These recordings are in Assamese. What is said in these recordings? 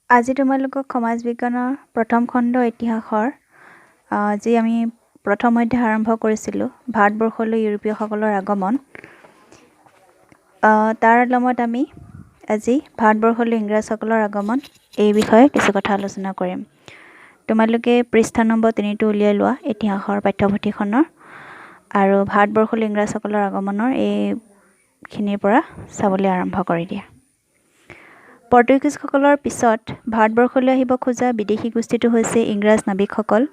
আজি তোমালোকক সমাজ বিজ্ঞানৰ প্ৰথম খণ্ড ইতিহাসৰ যি আমি প্ৰথম অধ্যায় আৰম্ভ কৰিছিলোঁ ভাৰতবৰ্ষলৈ ইউৰোপীয়সকলৰ আগমন তাৰ আলমত আমি আজি ভাৰতবৰ্ষলৈ ইংৰাজসকলৰ আগমন এই বিষয়ে কিছু কথা আলোচনা কৰিম। তোমালোকে পৃষ্ঠা নম্বৰ 3টো উলিয়াই লোৱা ইতিহাসৰ পাঠ্যপুথিখনৰ আৰু ভাৰতবৰ্ষলৈ ইংৰাজসকলৰ আগমনৰ এইখিনিৰ পৰা চাবলৈ আৰম্ভ কৰি দিয়া। পৰ্তুগীজসকলৰ পিছত ভাৰতবৰ্ষলৈ আহিব খোজা বিদেশী গোষ্ঠীটো হৈছে ইংৰাজ নাবিকসকল।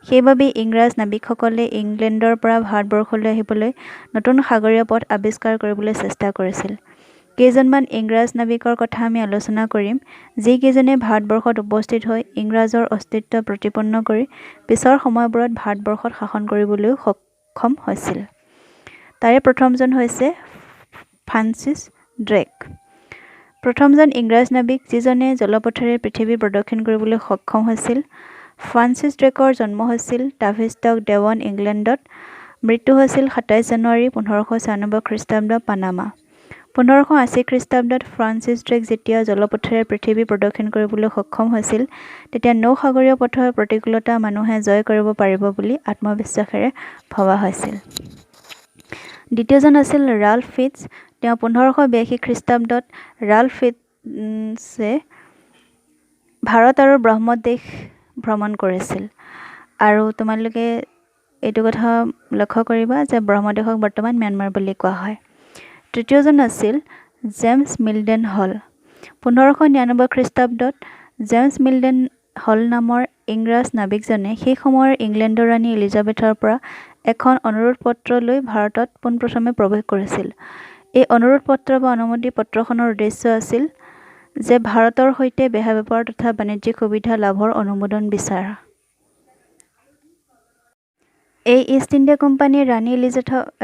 সেইবাবে ইংৰাজ নাবিকসকলে ইংলেণ্ডৰ পৰা ভাৰতবৰ্ষলৈ আহিবলৈ নতুন সাগৰীয় পথ আৱিষ্কাৰ কৰিবলৈ চেষ্টা কৰিছিল। কেইজনমান ইংৰাজ নাবিকৰ কথা আমি আলোচনা কৰিম, যিকেইজনে ভাৰতবৰ্ষত উপস্থিত হৈ ইংৰাজৰ অস্তিত্ব প্ৰতিপন্ন কৰি পিছৰ সময়বোৰত ভাৰতবৰ্ষত শাসন কৰিবলৈও সক্ষম হৈছিল। তাৰে প্ৰথমজন হৈছে ফ্ৰান্সিছ ড্ৰেক। প্ৰথমজন ইংৰাজ নাবিক যিজনে জলপথেৰে পৃথিৱী প্ৰদক্ষিণ কৰিবলৈ সক্ষম হৈছিল। ফ্ৰান্সিছ ড্ৰেকৰ জন্ম হৈছিল টাভিষ্টক ডেৱন, ইংলেণ্ডত। মৃত্যু হৈছিল 27 জানুৱাৰী 1596 খ্ৰীষ্টাব্দ, পানামা। 1580 খ্ৰীষ্টাব্দত ফ্ৰান্সিছ ড্ৰেক যেতিয়া জলপথেৰে পৃথিৱী প্ৰদক্ষিণ কৰিবলৈ সক্ষম হৈছিল, তেতিয়া নৌসাগৰীয় পথৰ প্ৰতিকূলতা মানুহে জয় কৰিব পাৰিব বুলি আত্মবিশ্বাসেৰে ভবা হৈছিল। দ্বিতীয়জন আছিল ৰাল্ফ ফিটছ। তেওঁ 1582 খ্ৰীষ্টাব্দত ৰাল্ফ ফিটছে ভাৰত আৰু ব্ৰহ্মদেশ ভ্ৰমণ কৰিছিল। আৰু তোমালোকে এইটো কথা লক্ষ্য কৰিবা যে ব্ৰহ্মদেশক বৰ্তমান ম্যানমাৰ বুলি কোৱা হয়। তৃতীয়জন আছিল জেমছ মিল্ডেন হল। 1599 খ্ৰীষ্টাব্দত জেমছ মিল্ডেন হল নামৰ ইংৰাজ নাবিকজনে সেই সময়ৰ ইংলেণ্ডৰ ৰাণী এলিজাবেথৰ পৰা এখন অনুৰোধ পত্ৰ লৈ ভাৰতত পোনপ্ৰথমে প্ৰৱেশ কৰিছিল। এই অনুৰোধ পত্ৰ বা অনুমতি পত্ৰখনৰ উদ্দেশ্য আছিল যে ভাৰতৰ সৈতে বেহা বেপাৰ তথা বাণিজ্যিক সুবিধা লাভৰ অনুমোদন বিচৰা। এই ইষ্ট ইণ্ডিয়া কোম্পানীৰ ৰাণী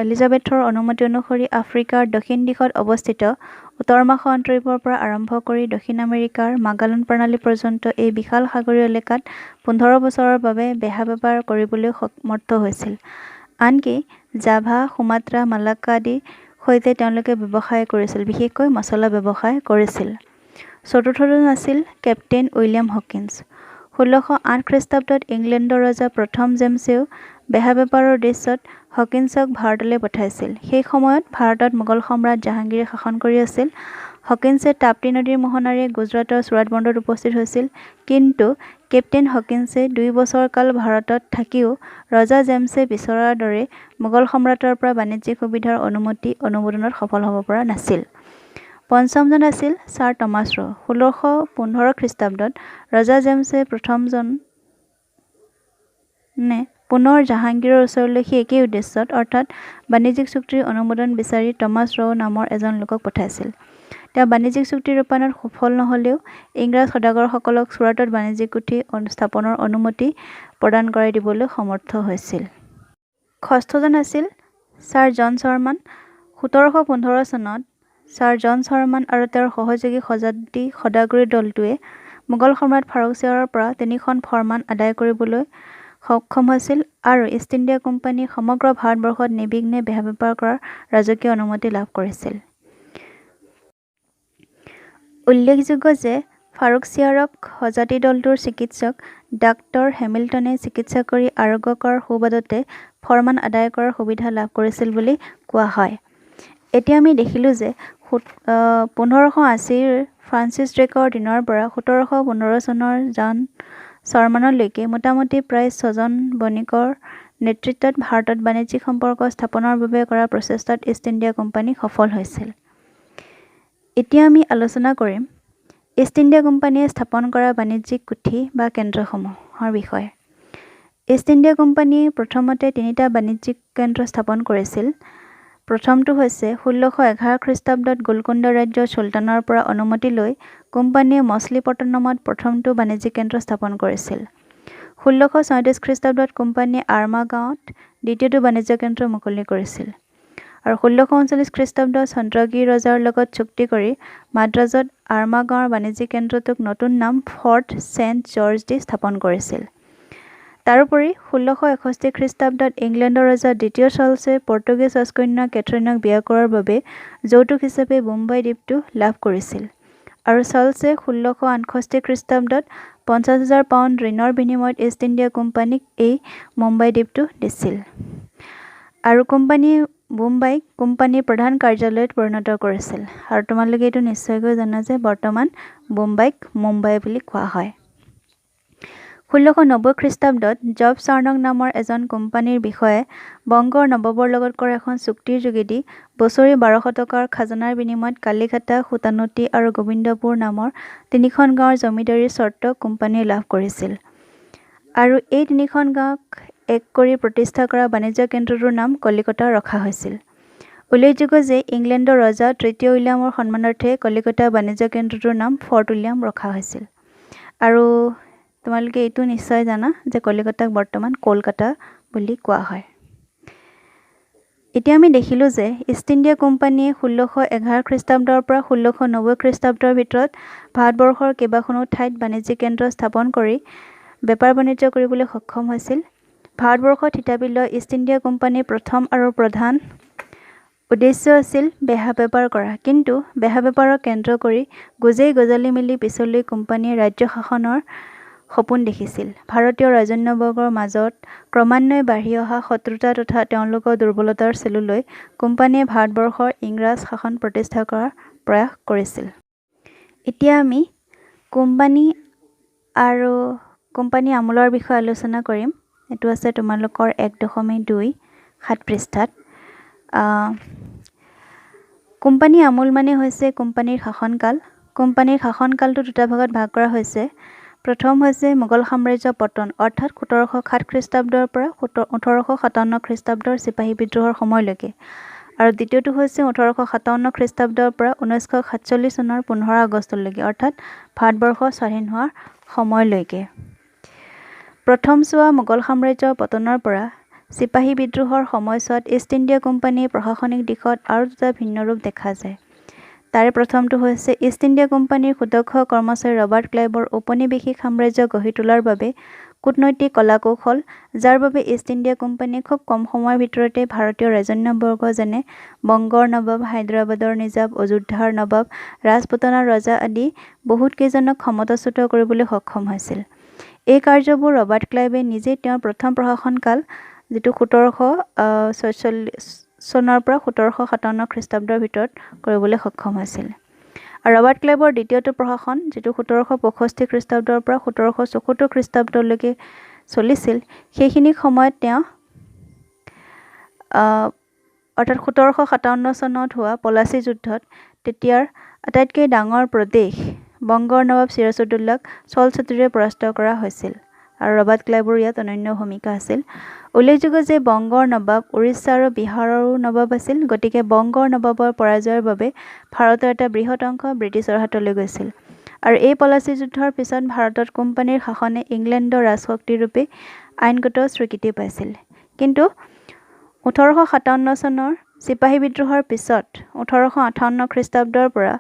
এলিজাবেথৰ অনুমতি অনুসৰি আফ্ৰিকাৰ দক্ষিণ দিশত অৱস্থিত উত্তৰ মহাসাগৰীয়ৰ পৰা আৰম্ভ কৰি দক্ষিণ আমেৰিকাৰ মাগালান প্ৰণালী পৰ্যন্ত এই বিশাল সাগৰীয় এলেকাত 15 বছৰৰ বাবে বেহা বেপাৰ কৰিবলৈ সমৰ্থ হৈছিল। আনকি জাভা, সুমাত্ৰা, মালাক্কা আদিৰ সৈতে তেওঁলোকে ব্যৱসায় কৰিছিল, বিশেষকৈ মছলা ব্যৱসায় কৰিছিল। চতুৰ্থজন আছিল কেপ্টেইন উইলিয়াম হকিন্স। 1608 খ্ৰীষ্টাব্দত ইংলেণ্ডৰ ৰজা প্ৰথম জেমছেও বেহা বেপাৰৰ উদ্দেশ্যত হকিন্সক ভাৰতলৈ পঠাইছিল। সেই সময়ত ভাৰতত মোগল সম্ৰাট জাহাংগীৰে শাসন কৰি আছিল। হকিন্সে তাপ্তি নদীৰ মোহনাৰে গুজৰাটৰ চুৰাট বন্দৰত উপস্থিত হৈছিল। কিন্তু কেপ্টেইন হকিন্সে 2 বছৰ কাল ভাৰতত থাকিও ৰজা জেমছে বিচৰাৰ দৰে মোগল সম্ৰাটৰ পৰা বাণিজ্যিক সুবিধাৰ অনুমোদনত সফল হ'ব পৰা নাছিল। পঞ্চমজন আছিল ছাৰ টমাছ ৰ'। 1615 খ্ৰীষ্টাব্দত ৰজা জেমছে প্ৰথমজনে পুনৰ জাহাংগীৰৰ ওচৰলৈ সেই একেই উদ্দেশ্যত অৰ্থাৎ বাণিজ্যিক চুক্তিৰ অনুমোদন বিচাৰি টমাছ ৰ' নামৰ এজন লোকক পঠাইছিল। তেওঁ বাণিজ্যিক চুক্তি ৰূপায়ণত সফল নহ'লেও ইংৰাজ সদাগৰসকলক চুৰাটত বাণিজ্যিক কুঠি স্থাপনৰ অনুমতি প্ৰদান কৰাই দিবলৈ সমৰ্থ হৈছিল। ষষ্ঠজন আছিল ছাৰ জন শৰ্মান। 1715 চনত ছাৰ জন শৰ্মান আৰু তেওঁৰ সহযোগী সজাতি সদাগৰী দলটোৱে মোগল সম্ৰাট ফাৰুক শ্বাহৰ পৰা 3খন ফৰমান আদায় কৰিবলৈ সক্ষম হৈছিল আৰু ইষ্ট ইণ্ডিয়া কোম্পানীয়ে সমগ্ৰ ভাৰতবৰ্ষত নিৰ্বিঘ্নে বেহা বেপাৰ কৰাৰ ৰাজকীয় অনুমতি লাভ কৰিছিল। উল্লেখযোগ্য যে ফাৰুক শ্বাহক সজাতি দলটোৰ চিকিৎসক ডাক্তৰ হেমিল্টনে চিকিৎসা কৰি আৰোগ্য কৰাৰ সুবাদতে ফৰমান আদায় কৰাৰ সুবিধা লাভ কৰিছিল বুলি কোৱা হয়। এতিয়া আমি দেখিলোঁ যে 1580ৰ ফ্ৰান্সিছ ড্ৰেকৰ দিনৰ পৰা 1715 চনৰ জন শৰ্মানলৈকে মোটামুটি প্ৰায় 6জন বণিকৰ নেতৃত্বত ভাৰতত বাণিজ্যিক সম্পৰ্ক স্থাপনৰ বাবে কৰা প্ৰচেষ্টাত ইষ্ট ইণ্ডিয়া কোম্পানী সফল হৈছিল। এতিয়া আমি আলোচনা কৰিম ইষ্ট ইণ্ডিয়া কোম্পানীয়ে স্থাপন কৰা বাণিজ্যিক কুঠি বা কেন্দ্ৰসমূহৰ বিষয়ে। ইষ্ট ইণ্ডিয়া কোম্পানীয়ে প্ৰথমতে 3টা বাণিজ্যিক কেন্দ্ৰ স্থাপন কৰিছিল। প্ৰথমটো হৈছে 1611 খ্ৰীষ্টাব্দত গোলকুণ্ড ৰাজ্যৰ চুলতানৰ পৰা অনুমতি লৈ কোম্পানীয়ে মছলিপট্টনমত প্ৰথমটো বাণিজ্যিক কেন্দ্ৰ স্থাপন কৰিছিল। 1637 খ্ৰীষ্টাব্দত কোম্পানীয়ে আৰ্মা গাঁৱত দ্বিতীয়টো বাণিজ্য কেন্দ্ৰ মুকলি কৰিছিল। আৰু 1639 খ্ৰীষ্টাব্দত চন্দ্ৰগিৰি ৰজাৰ লগত চুক্তি কৰি মাদ্ৰাজত আৰ্মা গাঁৱৰ বাণিজ্যিক কেন্দ্ৰটোক নতুন নাম ফৰ্ট ছেইণ্ট জৰ্জ দি স্থাপন কৰিছিল। তাৰোপৰি 1661 খ্ৰীষ্টাব্দত ইংলেণ্ডৰ ৰজা দ্বিতীয় চাৰ্লছে পৰ্তুগীজ ৰাজকন্যা কেথৰিনক বিয়া কৰাৰ বাবে যৌতুক হিচাপে বোম্বাই দ্বীপটো লাভ কৰিছিল আৰু চাৰ্লছে 1668 খ্ৰীষ্টাব্দত 50,000 পাউণ্ড ঋণৰ বিনিময়ত ইষ্ট ইণ্ডিয়া কোম্পানীক এই মুম্বাই দ্বীপটো দিছিল আৰু কোম্পানীয়ে মুম্বাইক কোম্পানীৰ প্ৰধান কাৰ্যালয়ত পৰিণত কৰিছিল আৰু তোমালোকে এইটো নিশ্চয়কৈ জানা যে বৰ্তমান মুম্বাইক মুম্বাই বুলি কোৱা হয় 1690 খ্ৰীষ্টাব্দত জব চাৰ্নক নামৰ এজন কোম্পানীৰ বিষয়ে বংগৰ নবাবৰ লগত কৰা এখন চুক্তিৰ যোগেদি বছৰি 1200 টকাৰ খাজনাৰ বিনিময়ত কালিঘাটা সুতানতি আৰু গোবিন্দপুৰ নামৰ তিনিখন গাঁৱৰ জমিদাৰীৰ চৰ্ত কোম্পানীয়ে লাভ কৰিছিল আৰু এই তিনিখন গাঁৱক এক কৰি প্ৰতিষ্ঠা কৰা বাণিজ্য কেন্দ্ৰটোৰ নাম কলিকতা ৰখা হৈছিল উল্লেখযোগ্য যে ইংলেণ্ডৰ ৰজা তৃতীয় উইলিয়ামৰ সন্মানাৰ্থে কলিকতা বাণিজ্য কেন্দ্ৰটোৰ নাম ফৰ্ট উইলিয়াম ৰখা হৈছিল আৰু তোমালোকে এইটো নিশ্চয় জানা যে কলিকতাক বৰ্তমান কলকাতা বুলি কোৱা হয় এতিয়া আমি দেখিলোঁ যে ইষ্ট ইণ্ডিয়া কোম্পানীয়ে 1611 খ্ৰীষ্টাব্দৰ পৰা 1690 খ্ৰীষ্টাব্দৰ ভিতৰত ভাৰতবৰ্ষৰ কেইবাখনো ঠাইত বাণিজ্যিক কেন্দ্ৰ স্থাপন কৰি বেপাৰ বাণিজ্য কৰিবলৈ সক্ষম হৈছিল ভাৰতবৰ্ষত থিতাপি লোৱা ইষ্ট ইণ্ডিয়া কোম্পানীৰ প্ৰথম আৰু প্ৰধান উদ্দেশ্য আছিল বেহা বেপাৰ কৰা কিন্তু বেহা বেপাৰক কেন্দ্ৰ কৰি গুজেই গজালি মিলি পিছলৈ কোম্পানীয়ে ৰাজ্য শাসনৰ সপোন দেখিছিল ভাৰতীয় ৰাজন্যবৰ্গৰ মাজত ক্ৰমান্বয়ে বাঢ়ি অহা শত্ৰুতা তথা তেওঁলোকৰ দুৰ্বলতাৰ চেলুলৈ কোম্পানীয়ে ভাৰতবৰ্ষৰ ইংৰাজ শাসন প্ৰতিষ্ঠা কৰাৰ প্ৰয়াস কৰিছিল এতিয়া আমি কোম্পানী আৰু কোম্পানী আমোলৰ বিষয়ে আলোচনা কৰিম এইটো আছে তোমালোকৰ 1.2 7 পৃষ্ঠাত কোম্পানী আমোল মানে হৈছে কোম্পানীৰ শাসনকালটো দুটা ভাগত ভাগ কৰা হৈছে প্ৰথম হৈছে মোগল সাম্ৰাজ্য পতন অৰ্থাৎ 1707 খ্ৰীষ্টাব্দৰ পৰা 1857 খ্ৰীষ্টাব্দৰ চিপাহী বিদ্ৰোহৰ সময়লৈকে আৰু দ্বিতীয়টো হৈছে 1857 খ্ৰীষ্টাব্দৰ পৰা 1947 চনৰ 15 আগষ্টলৈকে অৰ্থাৎ ভাৰতবৰ্ষ স্বাধীন হোৱাৰ সময়লৈকে প্ৰথম চোৱা মোগল সাম্ৰাজ্যৰ পতনৰ পৰা চিপাহী বিদ্ৰোহৰ সময়ছোৱাত ইষ্ট ইণ্ডিয়া কোম্পানীৰ প্ৰশাসনিক দিশত আৰু দুটা ভিন্ন ৰূপ দেখা যায় তাৰে প্ৰথমটো হৈছে ইষ্ট ইণ্ডিয়া কোম্পানীৰ সুদক্ষ কৰ্মচাৰী ৰবাৰ্ট ক্লাইভৰ ঔপনিৱেশিক সাম্ৰাজ্য গঢ়ি তোলাৰ বাবে কূটনৈতিক কলাকৌশল যাৰ বাবে ইষ্ট ইণ্ডিয়া কোম্পানীয়ে খুব কম সময়ৰ ভিতৰতে ভাৰতীয় ৰাজন্যবৰ্গ যেনে বংগৰ নবাব হায়দৰাবাদৰ নিজাব অযোধ্যাৰ নবাব ৰাজপুতানাৰ ৰজা আদি বহুত কেইজনক ক্ষমতাচ্যুত কৰিবলৈ সক্ষম হৈছিল এই কাৰ্যবোৰ ৰবাৰ্ট ক্লাইভে নিজে তেওঁৰ প্ৰথম প্ৰশাসনকাল যিটো 1746 চনৰ পৰা 1757 খ্ৰীষ্টাব্দৰ ভিতৰত কৰিবলৈ সক্ষম হৈছিল আৰু ৰবাৰ্ট ক্লাইভৰ দ্বিতীয়টো প্ৰশাসন যিটো 1765 খ্ৰীষ্টাব্দৰ পৰা 1774 খ্ৰীষ্টাব্দলৈকে চলিছিল সেইখিনি সময়ত তেওঁ অৰ্থাৎ 1757 চনত হোৱা পলাচী যুদ্ধত তেতিয়াৰ আটাইতকৈ ডাঙৰ প্ৰদেশ বংগৰ নবাব চিৰাজউদ্দৌলাক ছলছটিৰে পৰাস্ত কৰা হৈছিল আৰু ৰবাৰ্ট ক্লাইভৰ ইয়াত অনন্য ভূমিকা আছিল উল্লেখযোগ্য যে বংগৰ নবাব উৰিষ্যা আৰু বিহাৰৰো নবাব আছিল গতিকে বংগৰ নবাবৰ পৰাজয়ৰ বাবে ভাৰতৰ এটা বৃহৎ অংশ ব্ৰিটিছৰ হাতলৈ গৈছিল আৰু এই পলাচী যুদ্ধৰ পিছত ভাৰতত কোম্পানীৰ শাসনে ইংলেণ্ডৰ ৰাজশক্তিৰূপে আইনগত স্বীকৃতি পাইছিল কিন্তু 1857 চনৰ চিপাহী বিদ্ৰোহৰ পিছত 1858 খ্ৰীষ্টাব্দৰ পৰা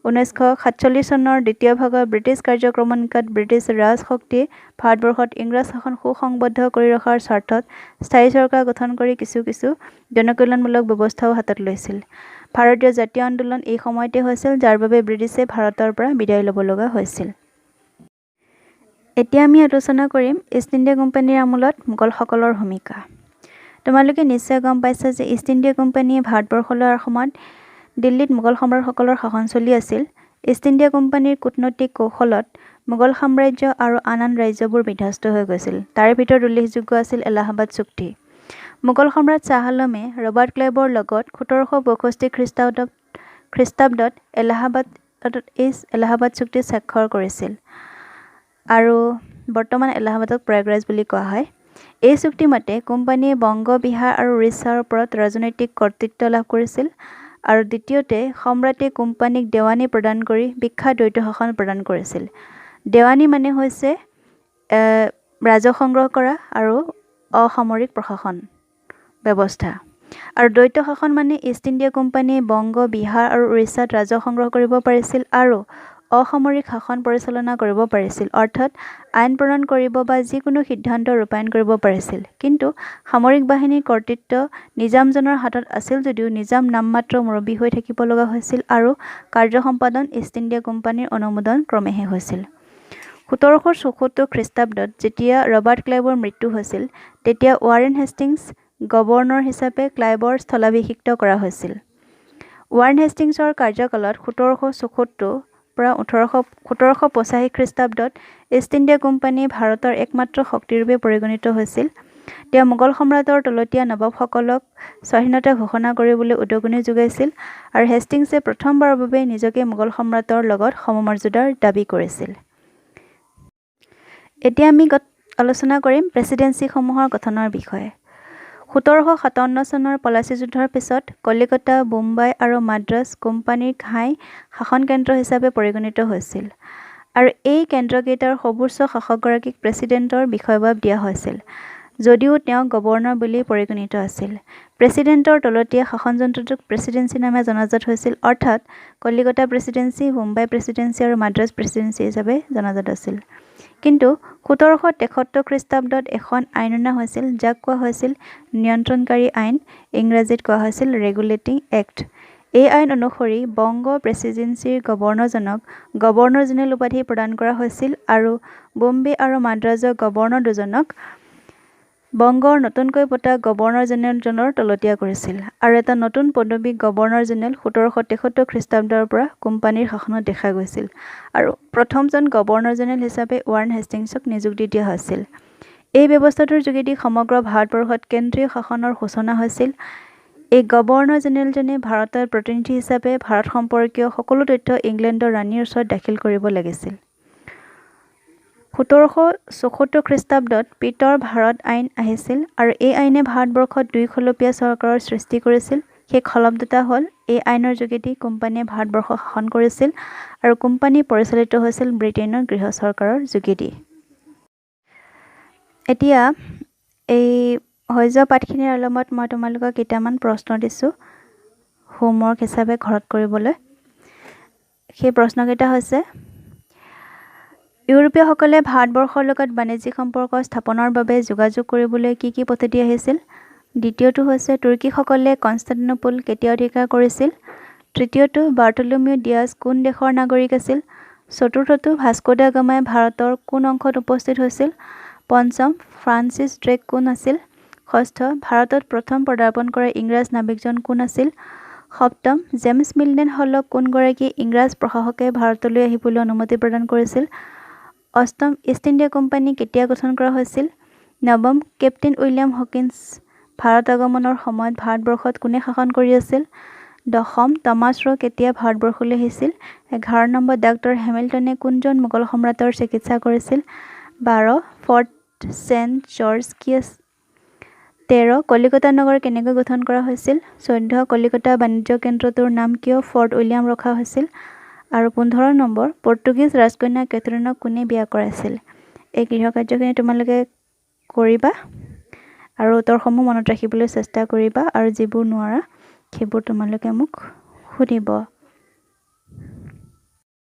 1947 চনৰ দ্বিতীয় ভাগৰ ব্ৰিটিছ কাৰ্যক্ৰমণিকাত ব্ৰিটিছ ৰাজশক্তিয়ে ভাৰতবৰ্ষত ইংৰাজ শাসন সুসংবদ্ধ কৰি ৰখাৰ স্বাৰ্থত স্থায়ী চৰকাৰ গঠন কৰি কিছু জনকল্যাণমূলক ব্যৱস্থাও হাতত লৈছিল ভাৰতীয় জাতীয় আন্দোলন এই সময়তে হৈছিল যাৰ বাবে ব্ৰিটিছে ভাৰতৰ পৰা বিদায় ল'ব লগা হৈছিল এতিয়া আমি আলোচনা কৰিম ইষ্ট ইণ্ডিয়া কোম্পানীৰ আমোলত মোগলসকলৰ ভূমিকা তোমালোকে নিশ্চয় গম পাইছা যে ইষ্ট ইণ্ডিয়া কোম্পানীয়ে ভাৰতবৰ্ষলৈ অহাৰ সময়ত দিল্লীত মোগল সম্ৰাটসকলৰ শাসন চলি আছিল ইষ্ট ইণ্ডিয়া কোম্পানীৰ কূটনৈতিক কৌশলত মোগল সাম্ৰাজ্য আৰু আন ৰাজ্যবোৰ বিধ্বস্ত হৈ গৈছিল তাৰে ভিতৰত উল্লেখযোগ্য আছিল এলাহাবাদ চুক্তি মোগল সম্ৰাট শ্বাহ আলমে ৰবাৰ্ট ক্লাইভৰ লগত 1762 খ্ৰীষ্টাব্দত এলাহাবাদ চুক্তি স্বাক্ষৰ কৰিছিল আৰু বৰ্তমান এলাহাবাদক প্ৰয়াগৰাজ বুলি কোৱা হয় এই চুক্তি মতে কোম্পানীয়ে বংগ বিহাৰ আৰু উৰিষ্যাৰ ওপৰত ৰাজনৈতিক কৰ্তৃত্ব লাভ কৰিছিল আৰু দ্বিতীয়তে সম্ৰাটে কোম্পানীক দেৱানী প্ৰদান কৰি বিখ্যাত দ্বৈত শাসন প্ৰদান কৰিছিল দেৱানী মানে হৈছে ৰাজহ সংগ্ৰহ কৰা আৰু অসামৰিক প্ৰশাসন ব্যৱস্থা আৰু দ্বৈত শাসন মানে ইষ্ট ইণ্ডিয়া কোম্পানীয়ে বংগ বিহাৰ আৰু উৰিষ্যাত ৰাজহ সংগ্ৰহ কৰিব পাৰিছিল আৰু অসামৰিক শাসন পৰিচালনা কৰিব পাৰিছিল, অৰ্থাৎ আইন প্ৰণয়ন কৰিব বা যিকোনো সিদ্ধান্ত ৰূপায়ণ কৰিব পাৰিছিল। কিন্তু সামৰিক বাহিনীৰ কৰ্তৃত্ব নিজামজনৰ হাতত আছিল যদিও নিজাম নামমাত্ৰ মুৰব্বী হৈ থাকিব লগা হৈছিল আৰু কাৰ্য সম্পাদন ইষ্ট ইণ্ডিয়া কোম্পানীৰ অনুমোদন ক্ৰমেহে হৈছিল। 1774 খ্ৰীষ্টাব্দত যেতিয়া ৰবাৰ্ট ক্লাইভৰ মৃত্যু হৈছিল, তেতিয়া ৱাৰেন হেষ্টিংছ গভৰ্ণৰ হিচাপে ক্লাইভৰ স্থলাভিষিক্ত কৰা হৈছিল। ৱাৰেন হেষ্টিংছৰ কাৰ্যকালত 1774 পৰা 1785 খ্ৰীষ্টাব্দত ইষ্ট ইণ্ডিয়া কোম্পানী ভাৰতৰ একমাত্ৰ শক্তিৰূপে পৰিগণিত হৈছিল। তেওঁ মোগল সম্ৰাটৰ তলতীয়া নবাবসকলক স্বাধীনতা ঘোষণা কৰিবলৈ উদগনি যোগাইছিল আৰু হেষ্টিংছে প্ৰথমবাৰৰ বাবে নিজকে মোগল সম্ৰাটৰ লগত সমমৰ্যাদাৰ দাবী কৰিছিল। এতিয়া আমি আলোচনা কৰিম প্ৰেচিডেন্সিসমূহৰ গঠনৰ বিষয়ে। 1757 চনৰ পলাচী যুদ্ধৰ পিছত কলিকতা, বোম্বাই আৰু মাদ্ৰাজ কোম্পানীৰ ঘাই শাসন কেন্দ্ৰ হিচাপে পৰিগণিত হৈছিল আৰু এই কেন্দ্ৰকেইটাৰ সৰ্বোচ্চ শাসকগৰাকীক প্ৰেচিডেণ্টৰ বিষয়বাব দিয়া হৈছিল, যদিও তেওঁ গভৰ্ণৰ বুলি পৰিগণিত আছিল। প্ৰেচিডেণ্টৰ তলতীয়া শাসনযন্ত্ৰটোক প্ৰেচিডেন্সি নামে জনাজাত হৈছিল, অৰ্থাৎ কলিকতা প্ৰেচিডেন্সি, বোম্বাই প্ৰেচিডেন্সি আৰু মাদ্ৰাজ প্ৰেচিডেন্সি হিচাপে জনাজাত আছিল। কিন্তু 1773 খ্ৰীষ্টাব্দত এখন আইন অনা হৈছিল যাক কোৱা হৈছিল নিয়ন্ত্ৰণকাৰী আইন, ইংৰাজীত কোৱা হৈছিল ৰেগুলেটিং এক্ট। এই আইন অনুসৰি বংগ প্ৰেচিডেন্সিৰ গভৰ্ণৰজনক গভৰ্ণৰ জেনেৰেল উপাধি প্ৰদান কৰা হৈছিল আৰু বোম্বে আৰু মাদ্ৰাজৰ গভৰ্ণৰ দুজনক বংগৰ নতুনকৈ পতা গভৰ্ণৰ জেনেৰেলজনৰ তলতীয়া কৰিছিল আৰু এটা নতুন পদবী গভৰ্ণৰ জেনেৰেল 1773 খ্ৰীষ্টাব্দৰ পৰা কোম্পানীৰ শাসনত দেখা গৈছিল আৰু প্ৰথমজন গভৰ্ণৰ জেনেৰেল হিচাপে ৱাৰেন হেষ্টিংছক নিযুক্তি দিয়া হৈছিল। এই ব্যৱস্থাটোৰ যোগেদি সমগ্ৰ ভাৰতবৰ্ষত কেন্দ্ৰীয় শাসনৰ সূচনা হৈছিল। এই গভৰ্ণৰ জেনেৰেলজনে ভাৰতৰ প্ৰতিনিধি হিচাপে ভাৰত সম্পৰ্কীয় সকলো তথ্য ইংলেণ্ডৰ ৰাণীৰ ওচৰত দাখিল কৰিব লাগিছিল। 1774 খ্ৰীষ্টাব্দত পিতৰ ভাৰত আইন আহিছিল আৰু এই আইনে ভাৰতবৰ্ষত দুইখলপীয়া চৰকাৰৰ সৃষ্টি কৰিছিল। সেই খলপ দুটা হ'ল, এই আইনৰ যোগেদি কোম্পানীয়ে ভাৰতবৰ্ষ শাসন কৰিছিল আৰু কোম্পানী পৰিচালিত হৈছিল ব্ৰিটেইনৰ গৃহ চৰকাৰৰ যোগেদি। এতিয়া এই হৈ যোৱা পাঠখিনিৰ আলমত মই তোমালোকক কেইটামান প্ৰশ্ন দিছোঁ হোমৱৰ্ক হিচাপে ঘৰত কৰিবলৈ। সেই প্ৰশ্নকেইটা হৈছে, ইউৰোপীয়সকলে ভাৰতবৰ্ষৰ লগত বাণিজ্যিক সম্পৰ্ক স্থাপনৰ বাবে যোগাযোগ কৰিবলৈ কি কি পদ্ধতি আহিছিল? দ্বিতীয়টো হৈছে, তুৰ্কীসকলে কনষ্টাণ্টিনোপল কেতিয়া অধিকাৰ কৰিছিল? তৃতীয়টো, বাৰ্টলোমিউ ডিয়াজ কোন দেশৰ নাগৰিক আছিল? চতুৰ্থটো, ভাস্কো দা গামাই ভাৰতৰ কোন অংশত উপস্থিত হৈছিল? পঞ্চম, ফ্ৰান্সিছ ড্ৰেক কোন আছিল? ষষ্ঠ, ভাৰতত প্ৰথম পদাৰ্পণ কৰা ইংৰাজ নাবিকজন কোন আছিল? সপ্তম, জেমছ মিল্ডেন হলক কোনগৰাকী ইংৰাজ প্ৰশাসকে ভাৰতলৈ আহিবলৈ অনুমতি প্ৰদান কৰিছিল? অষ্টম, ইষ্ট ইণ্ডিয়া কোম্পানী কেতিয়া গঠন কৰা হৈছিল? নৱম, কেপ্টেইন উইলিয়াম হকিন্স ভাৰত আগমনৰ সময়ত ভাৰতবৰ্ষত কোনে শাসন কৰি আছিল? দশম, টমাছ ৰ কেতিয়া ভাৰতবৰ্ষলৈ আহিছিল? 11 নম্বৰ, ডাক্তৰ হেমিল্টনে কোনজন মোগল সম্ৰাটৰ চিকিৎসা কৰিছিল? 12, ফৰ্ট ছেণ্ট জৰ্জ কি আছিল? 13, কলিকতা নগৰ কেনেকৈ গঠন কৰা হৈছিল? 14, কলিকতা বাণিজ্য কেন্দ্ৰটোৰ নাম কিয় ফৰ্ট উইলিয়াম ৰখা হৈছিল? আৰু 15 নম্বৰ, পৰ্তুগীজ ৰাজকন্যা কেথৰিনক কোনে বিয়া কৰাইছিল? এই গৃহকাৰ্যখিনি তোমালোকে কৰিবা আৰু উত্তৰসমূহ মনত ৰাখিবলৈ চেষ্টা কৰিবা আৰু যিবোৰ নোৱাৰা সেইবোৰ তোমালোকে মোক সুধিব।